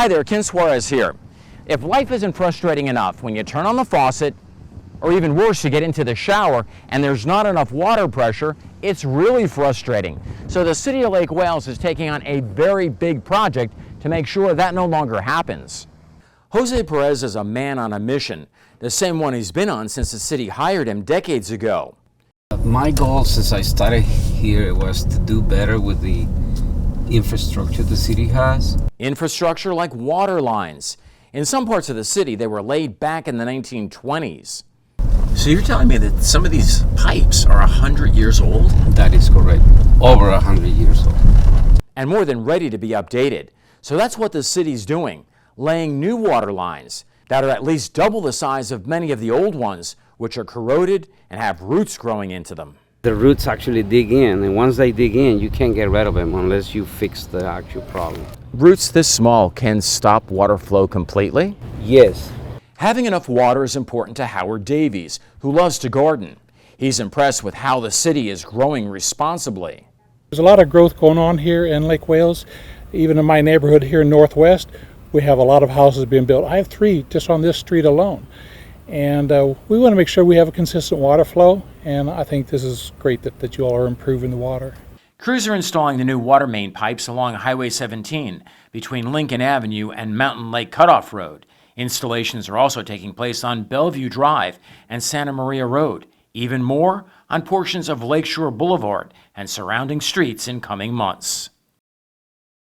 Hi there, Ken Suarez here. If life isn't frustrating enough when you turn on the faucet, or even worse, you get into the shower and there's not enough water pressure, it's really frustrating. So the City of Lake Wales is taking on a very big project to make sure that no longer happens. Jose Perez is a man on a mission, the same one he's been on since the city hired him decades ago. My goal since I started here was to do better with the infrastructure the city has. Infrastructure like water lines. In some parts of the city, they were laid back in the 1920s. So you're telling me that some of these pipes are 100 years old? That is correct. Over 100 years old. And more than ready to be updated. So that's what the city's doing, laying new water lines that are at least double the size of many of the old ones, which are corroded and have roots growing into them. The roots actually dig in, and once they dig in, you can't get rid of them unless you fix the actual problem. Roots this small can stop water flow completely? Yes. Having enough water is important to Howard Davies, who loves to garden. He's impressed with how the city is growing responsibly. There's a lot of growth going on here in Lake Wales. Even in my neighborhood here in Northwest, we have a lot of houses being built. I have 3 just on this street alone. And we want to make sure we have a consistent water flow, and I think this is great that you all are improving the water. Crews are installing the new water main pipes along Highway 17 between Lincoln Avenue and Mountain Lake Cutoff Road. Installations are also taking place on Belleview Drive and Santa Maria Road. Even more on portions of Lakeshore Boulevard and surrounding streets in coming months.